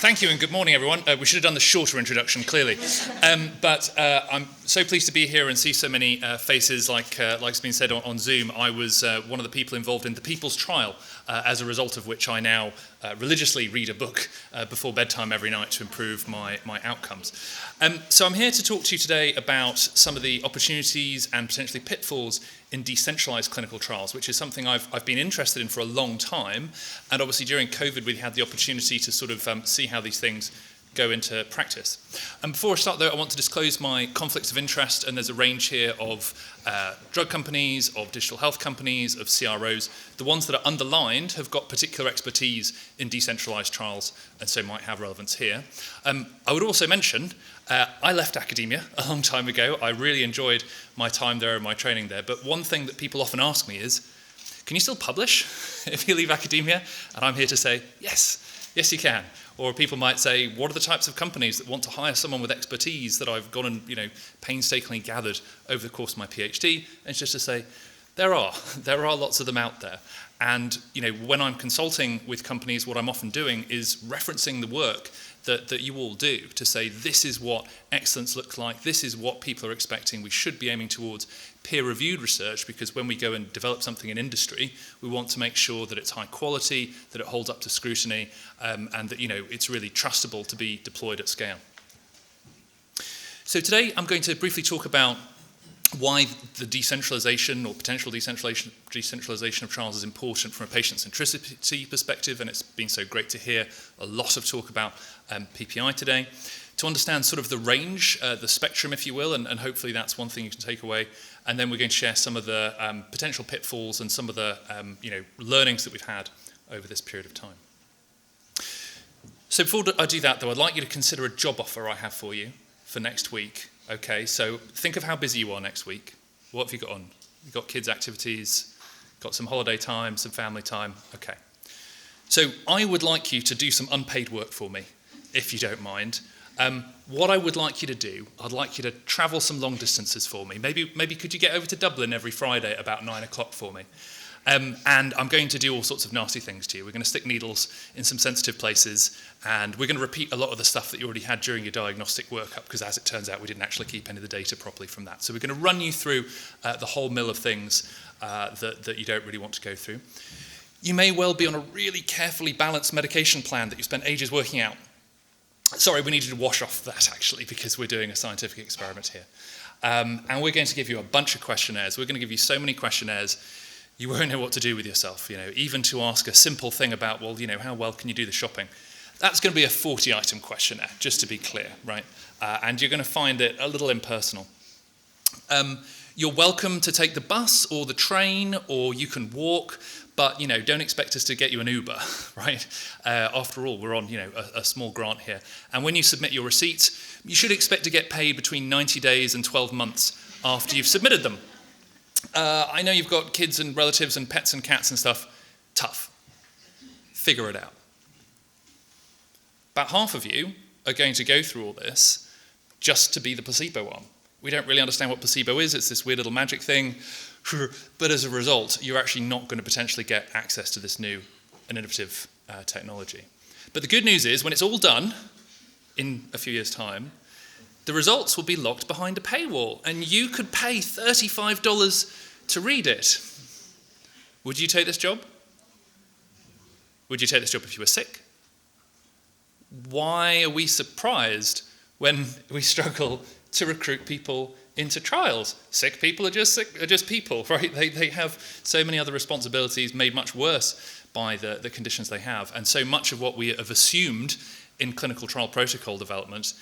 Thank you and good morning, everyone. We should have done the shorter introduction, clearly. But I'm so pleased to be here and see so many faces like's been said on Zoom. I was one of the people involved in the People's Trial, as a result of which I now religiously read a book before bedtime every night to improve my outcomes. So I'm here to talk to you today about some of the opportunities and potentially pitfalls in decentralized clinical trials, which is something I've been interested in for a long time. And obviously during COVID, we had the opportunity to sort of see how these things go into practice. And before I start though, I want to disclose my conflicts of interest, and there's a range here of drug companies, of digital health companies, of CROs. The ones that are underlined have got particular expertise in decentralized trials, and so might have relevance here. I would also mention, I left academia a long time ago. I really enjoyed my time there and my training there, but one thing that people often ask me is, can you still publish if you leave academia? And I'm here to say, yes you can. Or people might say, what are the types of companies that want to hire someone with expertise that I've gone and painstakingly gathered over the course of my PhD? And it's just to say, there are lots of them out there. And when I'm consulting with companies, what I'm often doing is referencing the work that you all do to say, this is what excellence looks like, this is what people are expecting, we should be aiming towards peer-reviewed research, because when we go and develop something in industry, we want to make sure that it's high quality, that it holds up to scrutiny, and that it's really trustable to be deployed at scale. So today I'm going to briefly talk about why the decentralization or potential decentralization of trials is important from a patient centricity perspective, and it's been so great to hear a lot of talk about PPI today. To understand sort of the range, the spectrum, if you will, and hopefully that's one thing you can take away. And then we're going to share some of the potential pitfalls and some of the learnings that we've had over this period of time. So before I do that, though, I'd like you to consider a job offer I have for you for next week. Okay, so think of how busy you are next week. What have you got on? You've got kids' activities, got some holiday time, some family time. Okay. So I would like you to do some unpaid work for me, if you don't mind. What I would like you to do, I'd like you to travel some long distances for me. Maybe could you get over to Dublin every Friday at about 9 o'clock for me? And I'm going to do all sorts of nasty things to you. We're going to stick needles in some sensitive places, and we're going to repeat a lot of the stuff that you already had during your diagnostic workup, because as it turns out, we didn't actually keep any of the data properly from that. So we're going to run you through the whole mill of things that you don't really want to go through. You may well be on a really carefully balanced medication plan that you spent ages working out. Sorry, we needed to wash off that, actually, because we're doing a scientific experiment here. And we're going to give you a bunch of questionnaires. We're going to give you so many questionnaires, you won't know what to do with yourself, even to ask a simple thing about, well, how well can you do the shopping? That's going to be a 40-item questionnaire, just to be clear, right? And you're going to find it a little impersonal. You're welcome to take the bus or the train, or you can walk, but, don't expect us to get you an Uber, right? After all, we're on, a small grant here. And when you submit your receipts, you should expect to get paid between 90 days and 12 months after you've submitted them. I know you've got kids and relatives and pets and cats and stuff. Tough. Figure it out. About half of you are going to go through all this just to be the placebo arm. We don't really understand what placebo is. It's this weird little magic thing. But as a result, you're actually not going to potentially get access to this new and innovative technology. But the good news is, when it's all done in a few years' time, the results will be locked behind a paywall, and you could pay $35 to read it. Would you take this job? Would you take this job if you were sick? Why are we surprised when we struggle to recruit people into trials? Sick people are just people, right? They have so many other responsibilities made much worse by the conditions they have. And so much of what we have assumed in clinical trial protocol development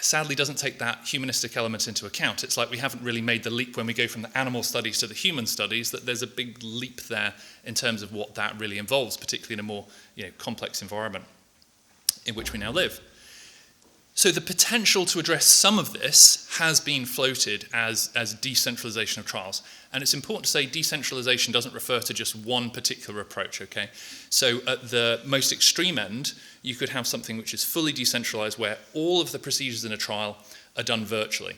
sadly doesn't take that humanistic element into account. It's like we haven't really made the leap when we go from the animal studies to the human studies, that there's a big leap there in terms of what that really involves, particularly in a more complex environment in which we now live. So the potential to address some of this has been floated as decentralization of trials. And it's important to say decentralization doesn't refer to just one particular approach, okay? So at the most extreme end, you could have something which is fully decentralized, where all of the procedures in a trial are done virtually.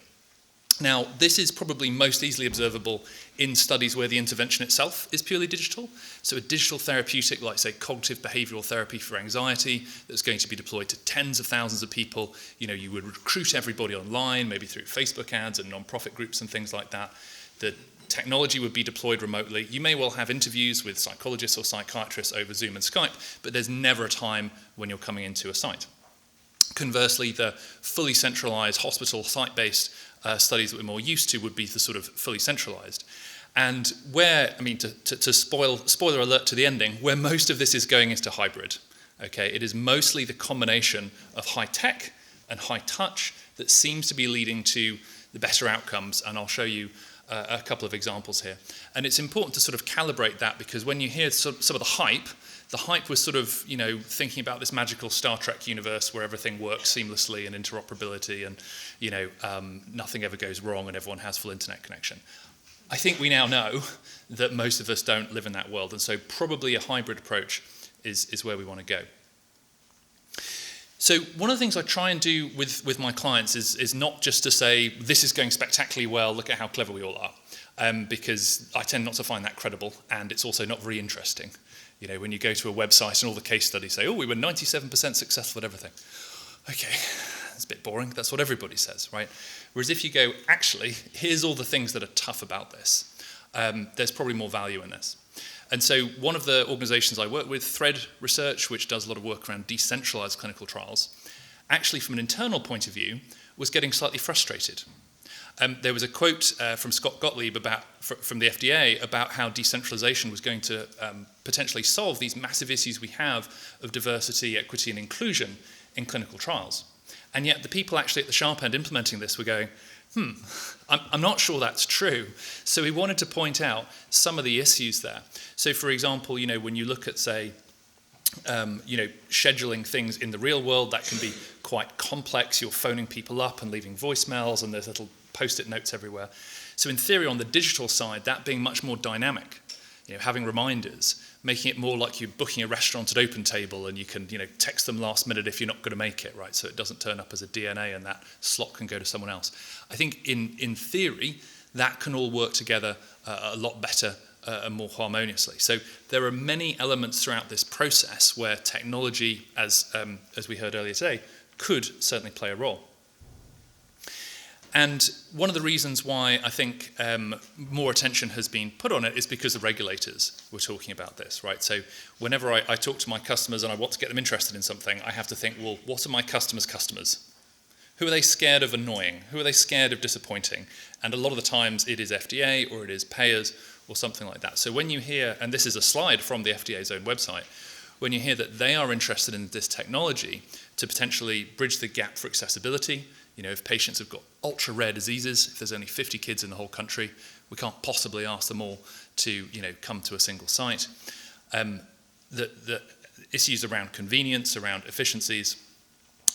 Now, this is probably most easily observable in studies where the intervention itself is purely digital. So a digital therapeutic, like say cognitive behavioral therapy for anxiety, that's going to be deployed to tens of thousands of people. You would recruit everybody online, maybe through Facebook ads and non-profit groups and things like that. The technology would be deployed remotely. You may well have interviews with psychologists or psychiatrists over Zoom and Skype, but there's never a time when you're coming into a site. Conversely, the fully centralized hospital site-based studies that we're more used to would be the sort of fully centralized. And where, to spoiler alert to the ending, where most of this is going is to hybrid. Okay, it is mostly the combination of high tech and high touch that seems to be leading to the better outcomes, and I'll show you a couple of examples here. And it's important to sort of calibrate that, because when you hear some of the hype was sort of, thinking about this magical Star Trek universe where everything works seamlessly and interoperability and, nothing ever goes wrong and everyone has full internet connection. I think we now know that most of us don't live in that world, and so probably a hybrid approach is where we want to go. So one of the things I try and do with my clients is not just to say, this is going spectacularly well, look at how clever we all are, because I tend not to find that credible, and it's also not very interesting. When you go to a website and all the case studies say, we were 97% successful at everything. Okay, it's a bit boring. That's what everybody says, right? Whereas if you go, actually, here's all the things that are tough about this, there's probably more value in this. And so one of the organizations I work with, Thread Research, which does a lot of work around decentralized clinical trials, actually from an internal point of view, was getting slightly frustrated. There was a quote from Scott Gottlieb from the FDA about how decentralization was going to potentially solve these massive issues we have of diversity, equity, and inclusion in clinical trials. And yet the people actually at the sharp end implementing this were going, I'm not sure that's true. So we wanted to point out some of the issues there. So for example, when you look at, say, scheduling things in the real world, that can be quite complex. You're phoning people up and leaving voicemails, and there's little post-it notes everywhere. So in theory, on the digital side, that being much more dynamic, having reminders, making it more like you're booking a restaurant at OpenTable, and you can, text them last minute if you're not going to make it, right? So it doesn't turn up as a DNA and that slot can go to someone else. I think in theory, that can all work together a lot better and more harmoniously. So there are many elements throughout this process where technology, as we heard earlier today, could certainly play a role. And one of the reasons why I think more attention has been put on it is because the regulators were talking about this, right? So whenever I talk to my customers and I want to get them interested in something, I have to think, well, what are my customers' customers? Who are they scared of annoying? Who are they scared of disappointing? And a lot of the times it is FDA or it is payers or something like that. So when you hear, and this is a slide from the FDA's own website, when you hear that they are interested in this technology to potentially bridge the gap for accessibility, if patients have got ultra-rare diseases, if there's only 50 kids in the whole country, we can't possibly ask them all to, come to a single site. The issues around convenience, around efficiencies,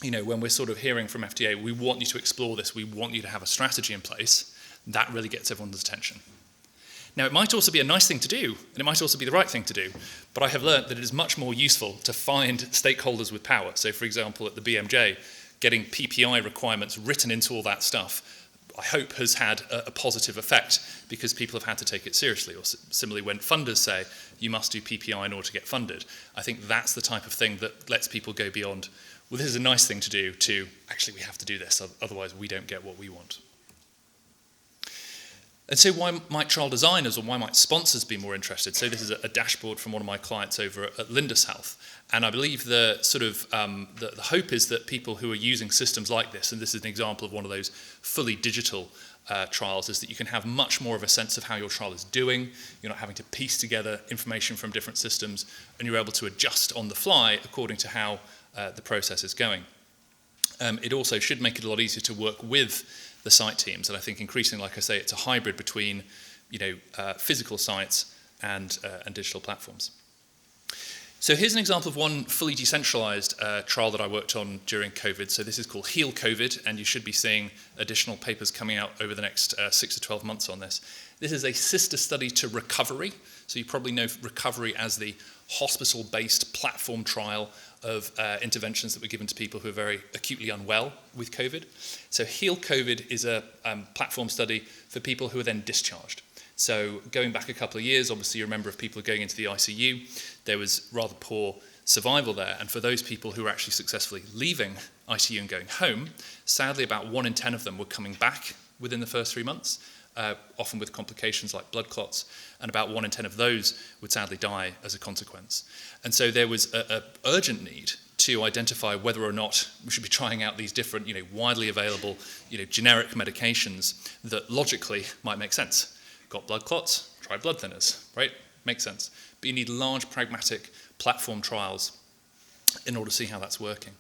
when we're sort of hearing from FDA, we want you to explore this, we want you to have a strategy in place, that really gets everyone's attention. Now, it might also be a nice thing to do, and it might also be the right thing to do, but I have learned that it is much more useful to find stakeholders with power. So, for example, at the BMJ, getting PPI requirements written into all that stuff, I hope has had a positive effect because people have had to take it seriously. Or similarly, when funders say, you must do PPI in order to get funded, I think that's the type of thing that lets people go beyond, well, this is a nice thing to do, to actually we have to do this, otherwise we don't get what we want. And so why might trial designers or why might sponsors be more interested? So this is a dashboard from one of my clients over at Lindus Health. And I believe the sort of the hope is that people who are using systems like this, and this is an example of one of those fully digital trials, is that you can have much more of a sense of how your trial is doing. You're not having to piece together information from different systems, and you're able to adjust on the fly according to how the process is going. It also should make it a lot easier to work with the site teams, and I think increasingly, like I say, it's a hybrid between physical sites and digital platforms. So here's an example of one fully decentralized trial that I worked on during COVID. So this is called Heal COVID, and you should be seeing additional papers coming out over the next 6 to 12 months on this. This is a sister study to Recovery. So you probably know Recovery as the hospital-based platform trial of interventions that were given to people who are very acutely unwell with COVID. So Heal COVID is a platform study for people who are then discharged. So going back a couple of years, obviously you remember of people going into the ICU, there was rather poor survival there. And for those people who were actually successfully leaving ICU and going home, sadly about 1 in 10 of them were coming back within the first 3 months, often with complications like blood clots, and about 1 in 10 of those would sadly die as a consequence. And so there was an urgent need to identify whether or not we should be trying out these different, widely available, generic medications that logically might make sense. Got blood clots, try blood thinners, right? Makes sense. But you need large pragmatic platform trials in order to see how that's working.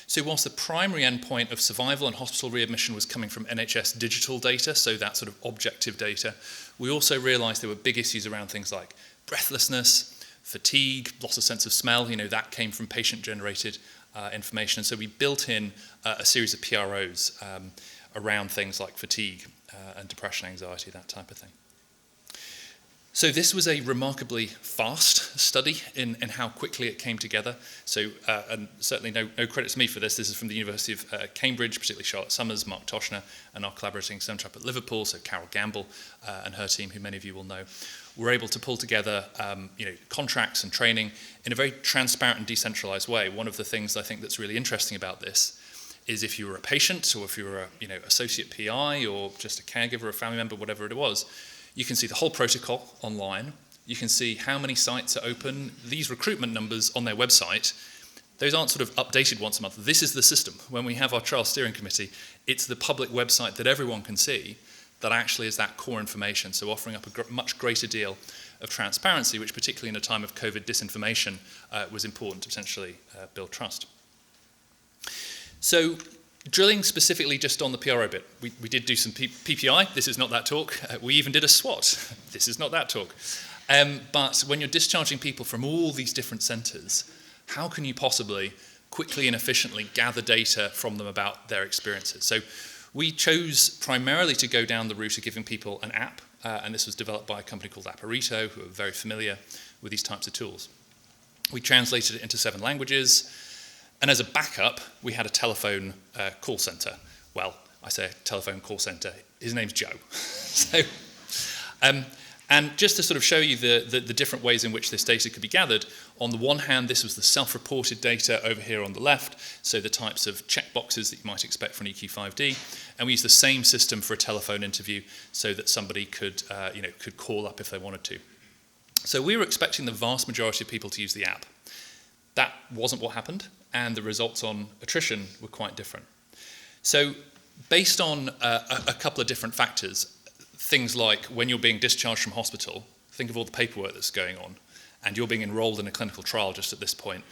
So whilst the primary endpoint of survival and hospital readmission was coming from NHS digital data, so that sort of objective data, we also realised there were big issues around things like breathlessness, fatigue, loss of sense of smell. That came from patient-generated information. And so we built in a series of PROs around things like fatigue and depression, anxiety, that type of thing. So this was a remarkably fast study in how quickly it came together. So, and certainly no credit to me for this. This is from the University of Cambridge, particularly Charlotte Summers, Mark Toshner, and our collaborating centre up at Liverpool, so Carol Gamble and her team, who many of you will know, were able to pull together contracts and training in a very transparent and decentralised way. One of the things I think that's really interesting about this is if you were a patient or if you were a associate PI or just a caregiver, a family member, whatever it was, you can see the whole protocol online. You can see how many sites are open. These recruitment numbers on their website, those aren't sort of updated once a month. This is the system. When we have our trial steering committee, it's the public website that everyone can see that actually is that core information. So offering up a much greater deal of transparency, which particularly in a time of COVID disinformation was important to potentially build trust. So drilling specifically just on the PRO bit, we did do some PPI. This is not that talk. We even did a SWOT. This is not that talk. But when you're discharging people from all these different centres, how can you possibly quickly and efficiently gather data from them about their experiences? So we chose primarily to go down the route of giving people an app, and this was developed by a company called Apparito, who are very familiar with these types of tools. We translated it into 7 languages. And as a backup, we had a telephone call centre. Well, I say telephone call centre. His name's Joe. And just to sort of show you the different ways in which this data could be gathered, on the one hand, this was the self-reported data over here on the left, so the types of checkboxes that you might expect for an EQ5D. And we used the same system for a telephone interview so that somebody could call up if they wanted to. So we were expecting the vast majority of people to use the app. That wasn't what happened, and the results on attrition were quite different. So based on a couple of different factors, things like when you're being discharged from hospital, think of all the paperwork that's going on, and you're being enrolled in a clinical trial just at this point,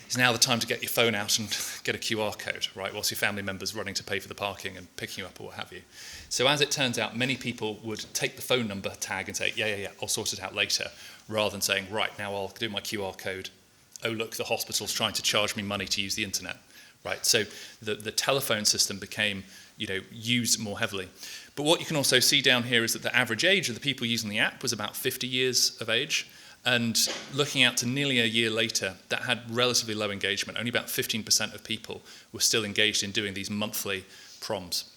it's now the time to get your phone out and get a QR code, right, whilst your family member's running to pay for the parking and picking you up or what have you. So as it turns out, many people would take the phone number tag and say, yeah, I'll sort it out later, rather than saying, right, now I'll do my QR code. Oh, look, the hospital's trying to charge me money to use the internet, right? So the telephone system became, used more heavily. But what you can also see down here is that the average age of the people using the app was about 50 years of age. And looking out to nearly a year later, that had relatively low engagement. Only about 15% of people were still engaged in doing these monthly proms.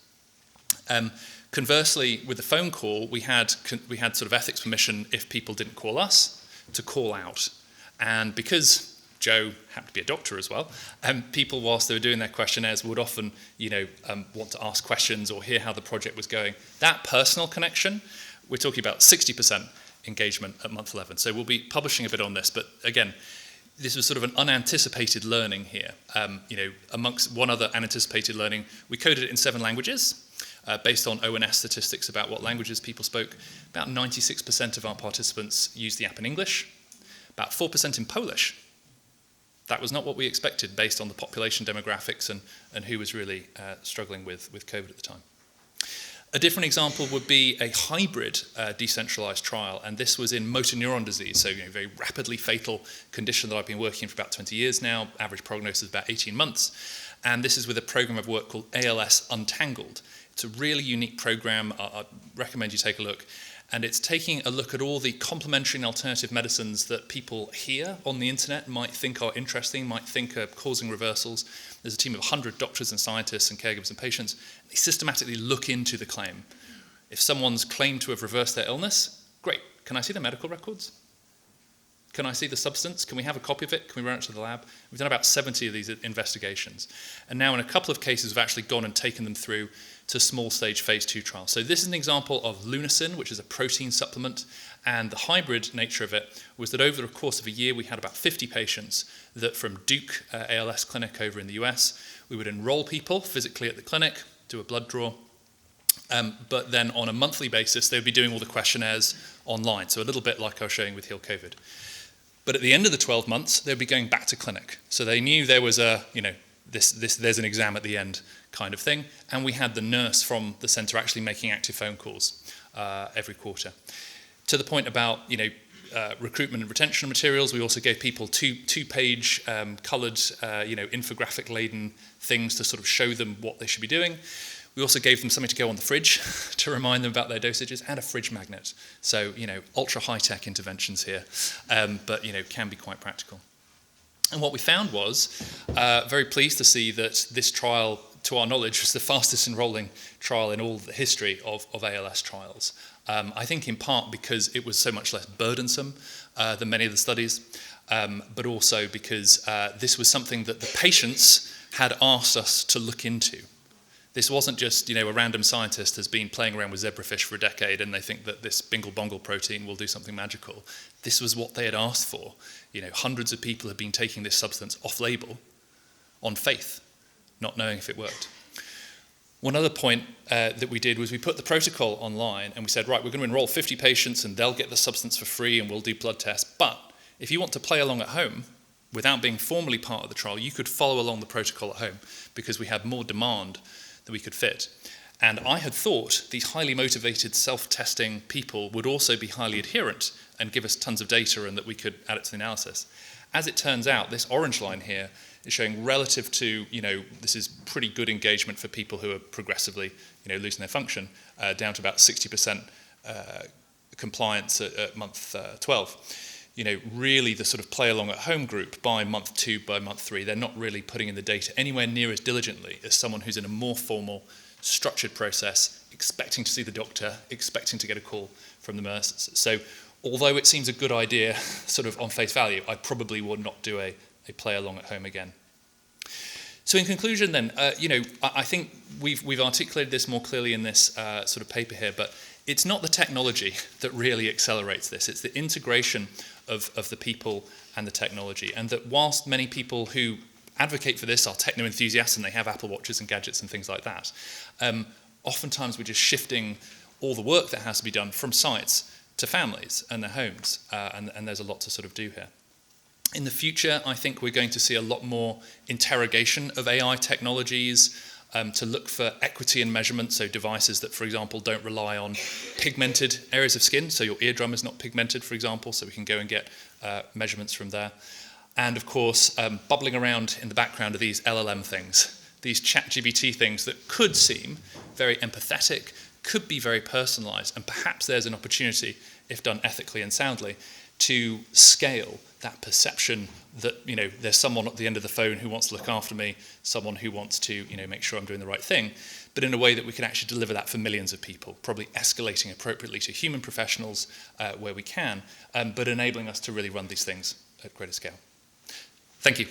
Conversely, with the phone call, we had sort of ethics permission if people didn't call us to call out. And because Joe happened to be a doctor as well, and people, whilst they were doing their questionnaires, would often, want to ask questions or hear how the project was going. That personal connection, we're talking about 60% engagement at month 11. So we'll be publishing a bit on this, but again, this was sort of an unanticipated learning here. Amongst one other unanticipated learning, we coded it in 7 languages, based on ONS statistics about what languages people spoke. About 96% of our participants used the app in English, about 4% in Polish. That was not what we expected based on the population demographics and who was really struggling with COVID at the time. A different example would be a hybrid decentralized trial, and this was in motor neuron disease, so a very rapidly fatal condition that I've been working in for about 20 years now. Average prognosis is about 18 months. And this is with a program of work called ALS Untangled. It's a really unique program. I recommend you take a look. And it's taking a look at all the complementary and alternative medicines that people hear on the internet might think are interesting, might think are causing reversals. There's a team of 100 doctors and scientists and caregivers and patients. They systematically look into the claim. If someone's claimed to have reversed their illness, great. Can I see the medical records? Can I see the substance? Can we have a copy of it? Can we run it to the lab? We've done about 70 of these investigations. And now in a couple of cases, we've actually gone and taken them through to small stage phase 2 trials. So this is an example of Lunacin, which is a protein supplement. And the hybrid nature of it was that over the course of a year, we had about 50 patients that from Duke ALS clinic over in the US, we would enroll people physically at the clinic, do a blood draw, but then on a monthly basis, they would be doing all the questionnaires online. So a little bit like I was showing with Heal COVID. But at the end of the 12 months, they'd be going back to clinic. So they knew there was there's an exam at the end kind of thing. And we had the nurse from the centre actually making active phone calls every quarter. To the point about, recruitment and retention materials, we also gave people two-page coloured, infographic-laden things to sort of show them what they should be doing. We also gave them something to go on the fridge to remind them about their dosages and a fridge magnet. So, ultra high-tech interventions here, but, can be quite practical. And what we found was, very pleased to see that this trial, to our knowledge, was the fastest enrolling trial in all the history of ALS trials. I think in part because it was so much less burdensome than many of the studies, but also because this was something that the patients had asked us to look into. This wasn't just, a random scientist has been playing around with zebrafish for a decade and they think that this bingle-bongle protein will do something magical. This was what they had asked for. Hundreds of people had been taking this substance off-label on faith, not knowing if it worked. One other point that we did was we put the protocol online and we said, right, we're going to enroll 50 patients and they'll get the substance for free and we'll do blood tests. But if you want to play along at home, without being formally part of the trial, you could follow along the protocol at home because we had more demand that we could fit. And I had thought these highly motivated self-testing people would also be highly adherent and give us tons of data and that we could add it to the analysis. As it turns out, this orange line here is showing relative to, this is pretty good engagement for people who are progressively, losing their function, down to about 60% compliance at month 12. Really the sort of play along at home group by month 2, by month 3, they're not really putting in the data anywhere near as diligently as someone who's in a more formal, structured process, expecting to see the doctor, expecting to get a call from the nurses. So although it seems a good idea sort of on face value, I probably would not do a play along at home again. So in conclusion then, I think we've articulated this more clearly in this sort of paper here, but it's not the technology that really accelerates this. It's the integration of the people and the technology. And that whilst many people who advocate for this are techno enthusiasts and they have Apple Watches and gadgets and things like that, oftentimes we're just shifting all the work that has to be done from sites to families and their homes. And there's a lot to sort of do here. In the future, I think we're going to see a lot more interrogation of AI technologies, to look for equity in measurement, so devices that, for example, don't rely on pigmented areas of skin, so your eardrum is not pigmented, for example, so we can go and get measurements from there. And of course, bubbling around in the background are these LLM things, these ChatGPT things that could seem very empathetic, could be very personalized, and perhaps there's an opportunity, if done ethically and soundly, to scale that perception that, there's someone at the end of the phone who wants to look after me, someone who wants to, make sure I'm doing the right thing, but in a way that we can actually deliver that for millions of people, probably escalating appropriately to human professionals where we can, but enabling us to really run these things at greater scale. Thank you.